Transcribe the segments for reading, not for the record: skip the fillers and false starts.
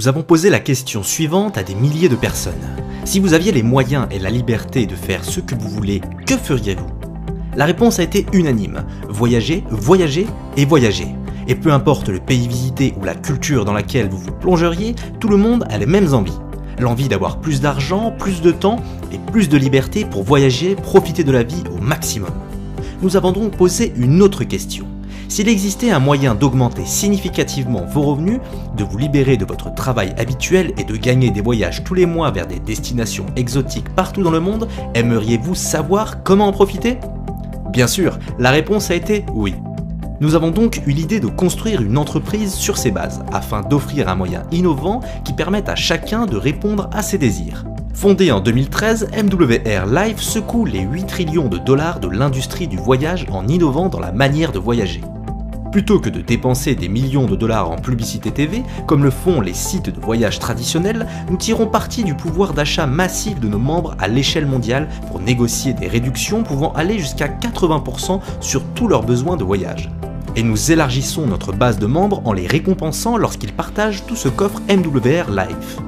Nous avons posé la question suivante à des milliers de personnes. Si vous aviez les moyens et la liberté de faire ce que vous voulez, que feriez-vous? La réponse a été unanime. Voyager, voyager et voyager. Et peu importe le pays visité ou la culture dans laquelle vous vous plongeriez, tout le monde a les mêmes envies. L'envie d'avoir plus d'argent, plus de temps et plus de liberté pour voyager, profiter de la vie au maximum. Nous avons donc posé une autre question. S'il existait un moyen d'augmenter significativement vos revenus, de vous libérer de votre travail habituel et de gagner des voyages tous les mois vers des destinations exotiques partout dans le monde, aimeriez-vous savoir comment en profiter? Bien sûr, la réponse a été oui. Nous avons donc eu l'idée de construire une entreprise sur ces bases, afin d'offrir un moyen innovant qui permette à chacun de répondre à ses désirs. Fondée en 2013, MWR Life secoue les 8 trillions de dollars de l'industrie du voyage en innovant dans la manière de voyager. Plutôt que de dépenser des millions de dollars en publicité TV, comme le font les sites de voyage traditionnels, nous tirons parti du pouvoir d'achat massif de nos membres à l'échelle mondiale pour négocier des réductions pouvant aller jusqu'à 80% sur tous leurs besoins de voyage. Et nous élargissons notre base de membres en les récompensant lorsqu'ils partagent tout ce qu'offre MWR Life.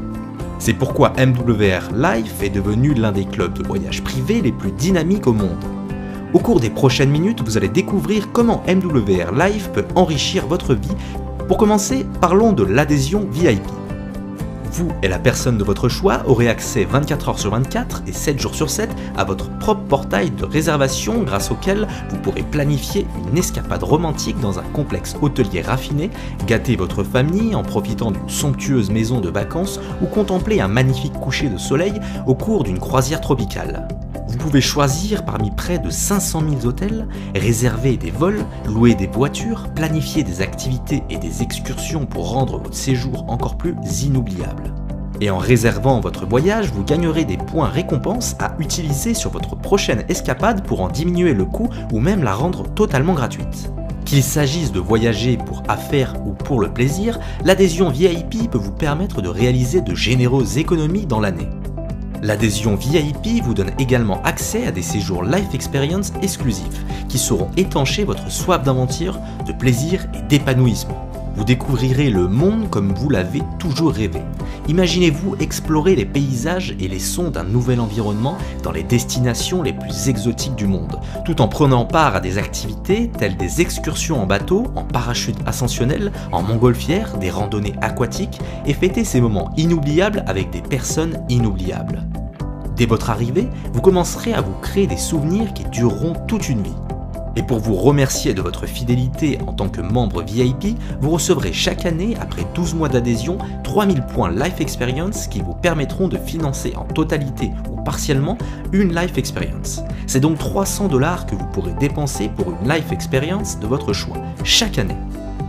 C'est pourquoi MWR Life est devenu l'un des clubs de voyage privés les plus dynamiques au monde. Au cours des prochaines minutes, vous allez découvrir comment MWR Life peut enrichir votre vie. Pour commencer, parlons de l'adhésion VIP. Vous et la personne de votre choix aurez accès 24 heures sur 24 et 7 jours sur 7 à votre propre portail de réservation grâce auquel vous pourrez planifier une escapade romantique dans un complexe hôtelier raffiné, gâter votre famille en profitant d'une somptueuse maison de vacances ou contempler un magnifique coucher de soleil au cours d'une croisière tropicale. Vous pouvez choisir parmi près de 500 000 hôtels, réserver des vols, louer des voitures, planifier des activités et des excursions pour rendre votre séjour encore plus inoubliable. Et en réservant votre voyage, vous gagnerez des points récompenses à utiliser sur votre prochaine escapade pour en diminuer le coût ou même la rendre totalement gratuite. Qu'il s'agisse de voyager pour affaires ou pour le plaisir, l'adhésion VIP peut vous permettre de réaliser de généreuses économies dans l'année. L'adhésion VIP vous donne également accès à des séjours Life Experience exclusifs qui sauront étancher votre soif d'aventure, de plaisir et d'épanouissement. Vous découvrirez le monde comme vous l'avez toujours rêvé. Imaginez-vous explorer les paysages et les sons d'un nouvel environnement dans les destinations les plus exotiques du monde, tout en prenant part à des activités telles des excursions en bateau, en parachute ascensionnel, en montgolfière, des randonnées aquatiques et fêter ces moments inoubliables avec des personnes inoubliables. Dès votre arrivée, vous commencerez à vous créer des souvenirs qui dureront toute une vie. Et pour vous remercier de votre fidélité en tant que membre VIP, vous recevrez chaque année, après 12 mois d'adhésion, 3000 points Life Experience qui vous permettront de financer en totalité ou partiellement une Life Experience. C'est donc 300 $ que vous pourrez dépenser pour une Life Experience de votre choix, chaque année.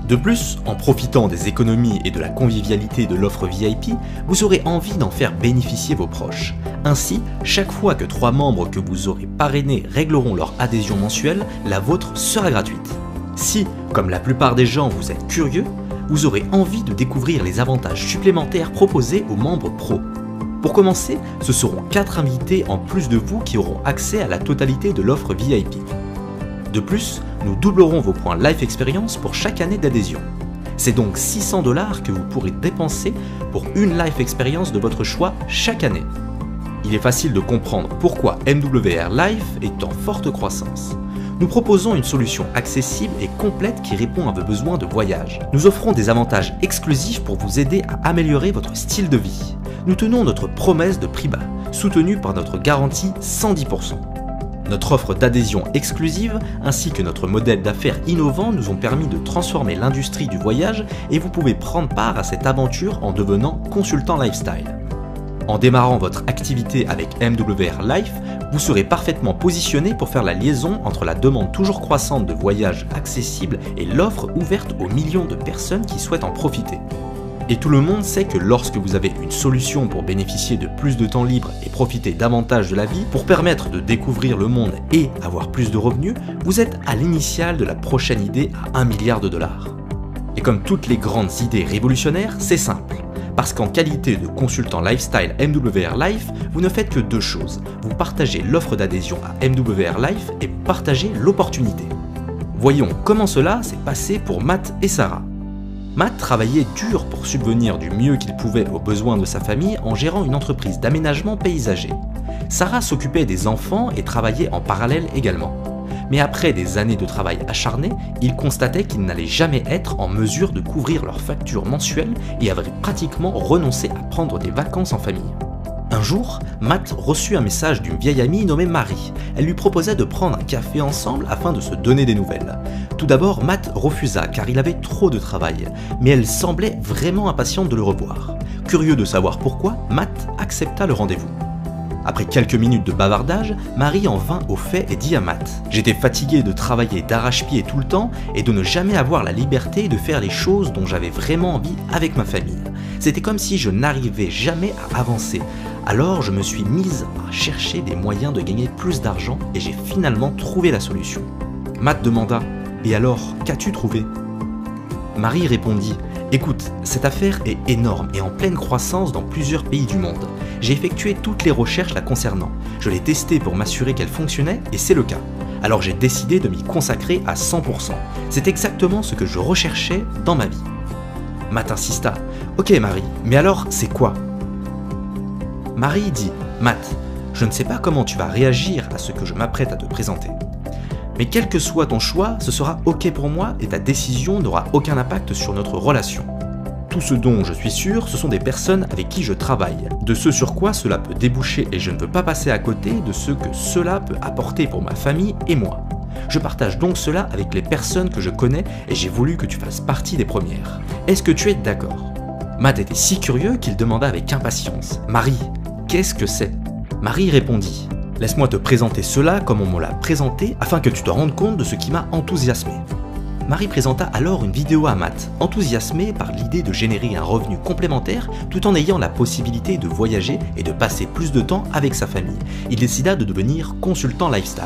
De plus, en profitant des économies et de la convivialité de l'offre VIP, vous aurez envie d'en faire bénéficier vos proches. Ainsi, chaque fois que 3 membres que vous aurez parrainés régleront leur adhésion mensuelle, la vôtre sera gratuite. Si, comme la plupart des gens, vous êtes curieux, vous aurez envie de découvrir les avantages supplémentaires proposés aux membres pro. Pour commencer, ce seront 4 invités en plus de vous qui auront accès à la totalité de l'offre VIP. De plus, nous doublerons vos points Life Experience pour chaque année d'adhésion. C'est donc 600 $ que vous pourrez dépenser pour une Life Experience de votre choix chaque année. Il est facile de comprendre pourquoi MWR Life est en forte croissance. Nous proposons une solution accessible et complète qui répond à vos besoins de voyage. Nous offrons des avantages exclusifs pour vous aider à améliorer votre style de vie. Nous tenons notre promesse de prix bas, soutenue par notre garantie 110%. Notre offre d'adhésion exclusive ainsi que notre modèle d'affaires innovant nous ont permis de transformer l'industrie du voyage et vous pouvez prendre part à cette aventure en devenant consultant lifestyle. En démarrant votre activité avec MWR Life, vous serez parfaitement positionné pour faire la liaison entre la demande toujours croissante de voyages accessibles et l'offre ouverte aux millions de personnes qui souhaitent en profiter. Et tout le monde sait que lorsque vous avez une solution pour bénéficier de plus de temps libre et profiter davantage de la vie, pour permettre de découvrir le monde et avoir plus de revenus, vous êtes à l'initiale de la prochaine idée à 1 milliard $. Et comme toutes les grandes idées révolutionnaires, c'est simple. Parce qu'en qualité de consultant lifestyle MWR Life, vous ne faites que 2 choses. Vous partagez l'offre d'adhésion à MWR Life et vous partagez l'opportunité. Voyons comment cela s'est passé pour Matt et Sarah. Matt travaillait dur pour subvenir du mieux qu'il pouvait aux besoins de sa famille en gérant une entreprise d'aménagement paysager. Sarah s'occupait des enfants et travaillait en parallèle également. Mais après des années de travail acharné, il constatait qu'ils n'allaient jamais être en mesure de couvrir leurs factures mensuelles et avaient pratiquement renoncé à prendre des vacances en famille. Un jour, Matt reçut un message d'une vieille amie nommée Marie. Elle lui proposait de prendre un café ensemble afin de se donner des nouvelles. Tout d'abord, Matt refusa car il avait trop de travail, mais elle semblait vraiment impatiente de le revoir. Curieux de savoir pourquoi, Matt accepta le rendez-vous. Après quelques minutes de bavardage, Marie en vint au fait et dit à Matt « J'étais fatigué de travailler d'arrache-pied tout le temps et de ne jamais avoir la liberté de faire les choses dont j'avais vraiment envie avec ma famille. C'était comme si je n'arrivais jamais à avancer. Alors je me suis mise à chercher des moyens de gagner plus d'argent et j'ai finalement trouvé la solution. » Matt demanda « Et alors, qu'as-tu trouvé ?» Marie répondit « Écoute, cette affaire est énorme et en pleine croissance dans plusieurs pays du monde. J'ai effectué toutes les recherches la concernant. Je l'ai testée pour m'assurer qu'elle fonctionnait et c'est le cas. Alors j'ai décidé de m'y consacrer à 100%. C'est exactement ce que je recherchais dans ma vie. » Matt insista. « Ok Marie, mais alors c'est quoi ?» Marie dit « Matt, je ne sais pas comment tu vas réagir à ce que je m'apprête à te présenter. Mais quel que soit ton choix, ce sera ok pour moi et ta décision n'aura aucun impact sur notre relation. Tout ce dont je suis sûr, ce sont des personnes avec qui je travaille, de ce sur quoi cela peut déboucher et je ne veux pas passer à côté de ce que cela peut apporter pour ma famille et moi. Je partage donc cela avec les personnes que je connais et j'ai voulu que tu fasses partie des premières. Est-ce que tu es d'accord ?» Matt était si curieux qu'il demanda avec impatience « Marie, qu'est-ce que c'est ?» Marie répondit « Laisse-moi te présenter cela comme on me l'a présenté afin que tu te rendes compte de ce qui m'a enthousiasmé. » Marie présenta alors une vidéo à Matt, enthousiasmé par l'idée de générer un revenu complémentaire tout en ayant la possibilité de voyager et de passer plus de temps avec sa famille. Il décida de devenir consultant lifestyle.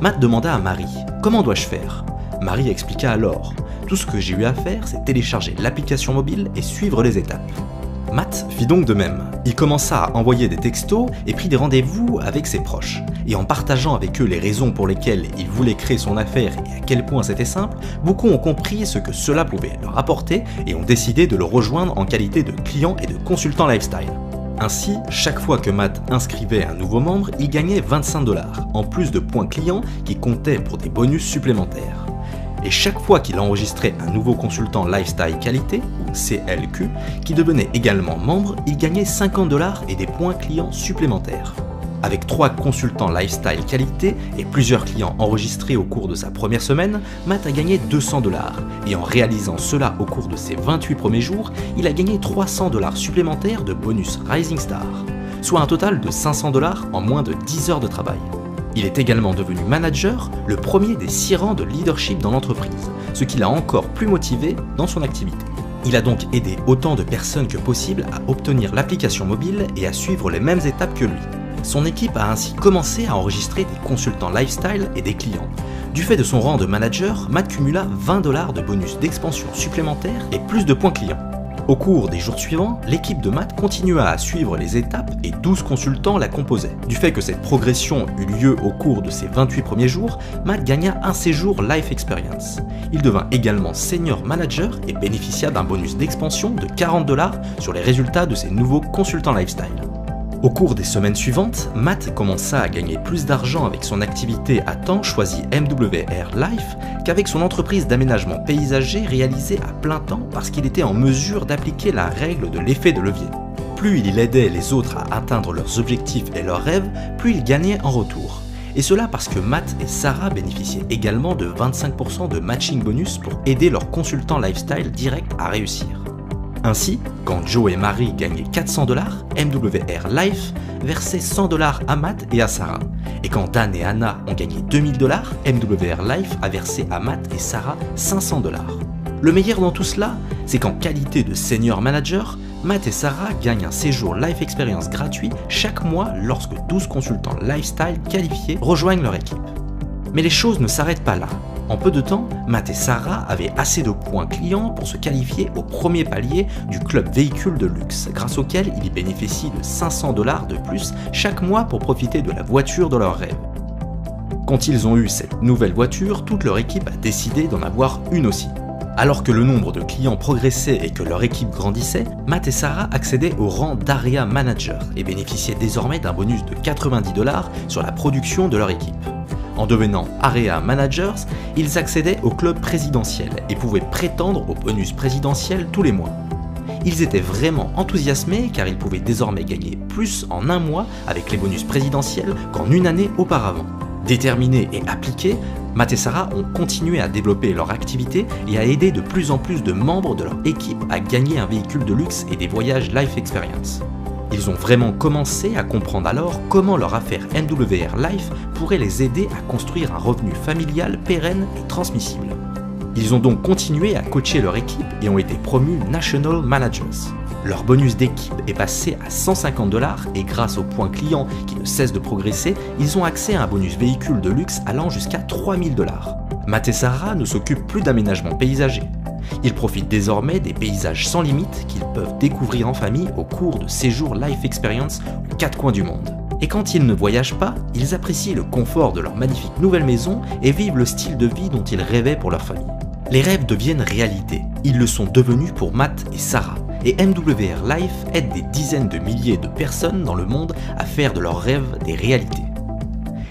Matt demanda à Marie « Comment dois-je faire ?» Marie expliqua alors « Tout ce que j'ai eu à faire, c'est télécharger l'application mobile et suivre les étapes. » Matt fit donc de même. Il commença à envoyer des textos et prit des rendez-vous avec ses proches. Et en partageant avec eux les raisons pour lesquelles il voulait créer son affaire et à quel point c'était simple, beaucoup ont compris ce que cela pouvait leur apporter et ont décidé de le rejoindre en qualité de client et de consultant lifestyle. Ainsi, chaque fois que Matt inscrivait un nouveau membre, il gagnait 25 $, en plus de points clients qui comptaient pour des bonus supplémentaires. Et chaque fois qu'il enregistrait un nouveau consultant Lifestyle Qualité, ou CLQ, qui devenait également membre, il gagnait 50 $ et des points clients supplémentaires. Avec 3 consultants Lifestyle Qualité et plusieurs clients enregistrés au cours de sa première semaine, Matt a gagné 200 $, et en réalisant cela au cours de ses 28 premiers jours, il a gagné 300 $ supplémentaires de bonus Rising Star, soit un total de 500 $ en moins de 10 heures de travail. Il est également devenu manager, le premier des 6 rangs de leadership dans l'entreprise, ce qui l'a encore plus motivé dans son activité. Il a donc aidé autant de personnes que possible à obtenir l'application mobile et à suivre les mêmes étapes que lui. Son équipe a ainsi commencé à enregistrer des consultants lifestyle et des clients. Du fait de son rang de manager, Matt cumula 20 $ de bonus d'expansion supplémentaires et plus de points clients. Au cours des jours suivants, l'équipe de Matt continua à suivre les étapes et 12 consultants la composaient. Du fait que cette progression eut lieu au cours de ses 28 premiers jours, Matt gagna un séjour Life Experience. Il devint également senior manager et bénéficia d'un bonus d'expansion de 40 $ sur les résultats de ses nouveaux consultants lifestyle. Au cours des semaines suivantes, Matt commença à gagner plus d'argent avec son activité à temps choisie MWR Life qu'avec son entreprise d'aménagement paysager réalisée à plein temps parce qu'il était en mesure d'appliquer la règle de l'effet de levier. Plus il aidait les autres à atteindre leurs objectifs et leurs rêves, plus il gagnait en retour. Et cela parce que Matt et Sarah bénéficiaient également de 25% de matching bonus pour aider leurs consultants lifestyle direct à réussir. Ainsi, quand Joe et Marie gagnaient 400 $, MWR Life versait 100 $ à Matt et à Sarah. Et quand Dan et Anna ont gagné 2000 $, MWR Life a versé à Matt et Sarah 500 $. Le meilleur dans tout cela, c'est qu'en qualité de senior manager, Matt et Sarah gagnent un séjour Life Experience gratuit chaque mois lorsque 12 consultants lifestyle qualifiés rejoignent leur équipe. Mais les choses ne s'arrêtent pas là. En peu de temps, Matt et Sarah avaient assez de points clients pour se qualifier au premier palier du club véhicule de luxe, grâce auquel ils bénéficient de 500 $ de plus chaque mois pour profiter de la voiture de leur rêve. Quand ils ont eu cette nouvelle voiture, toute leur équipe a décidé d'en avoir une aussi. Alors que le nombre de clients progressait et que leur équipe grandissait, Matt et Sarah accédaient au rang d'Area Manager et bénéficiaient désormais d'un bonus de 90 $ sur la production de leur équipe. En devenant Area Managers, ils accédaient au club présidentiel et pouvaient prétendre au bonus présidentiel tous les mois. Ils étaient vraiment enthousiasmés car ils pouvaient désormais gagner plus en un mois avec les bonus présidentiels qu'en une année auparavant. Déterminés et appliqués, Matt et Sarah ont continué à développer leur activité et à aider de plus en plus de membres de leur équipe à gagner un véhicule de luxe et des voyages Life Experience. Ils ont vraiment commencé à comprendre alors comment leur affaire MWR Life pourrait les aider à construire un revenu familial pérenne et transmissible. Ils ont donc continué à coacher leur équipe et ont été promus National Managers. Leur bonus d'équipe est passé à 150 $ et grâce aux points clients qui ne cessent de progresser, ils ont accès à un bonus véhicule de luxe allant jusqu'à 3000 $. Matt et Sarah ne s'occupent plus d'aménagement paysager. Ils profitent désormais des paysages sans limite qu'ils peuvent découvrir en famille au cours de séjours Life Experience aux quatre coins du monde. Et quand ils ne voyagent pas, ils apprécient le confort de leur magnifique nouvelle maison et vivent le style de vie dont ils rêvaient pour leur famille. Les rêves deviennent réalité. Ils le sont devenus pour Matt et Sarah. Et MWR Life aide des dizaines de milliers de personnes dans le monde à faire de leurs rêves des réalités.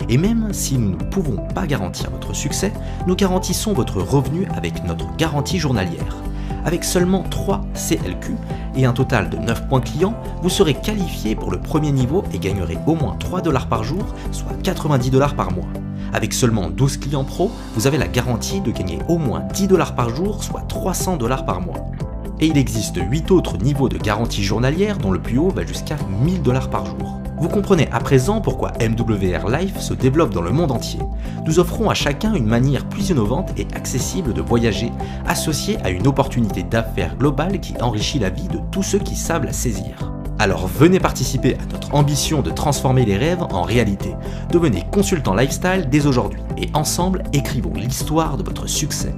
Et même si nous ne pouvons pas garantir votre succès, nous garantissons votre revenu avec notre garantie journalière. Avec seulement 3 CLQ et un total de 9 points clients, vous serez qualifié pour le premier niveau et gagnerez au moins 3 $ par jour, soit 90 $ par mois. Avec seulement 12 clients pro, vous avez la garantie de gagner au moins 10 $ par jour, soit 300 $ par mois. Et il existe 8 autres niveaux de garantie journalière dont le plus haut va jusqu'à 1000 $ par jour. Vous comprenez à présent pourquoi MWR Life se développe dans le monde entier. Nous offrons à chacun une manière plus innovante et accessible de voyager, associée à une opportunité d'affaires globale qui enrichit la vie de tous ceux qui savent la saisir. Alors venez participer à notre ambition de transformer les rêves en réalité. Devenez consultant lifestyle dès aujourd'hui et ensemble écrivons l'histoire de votre succès.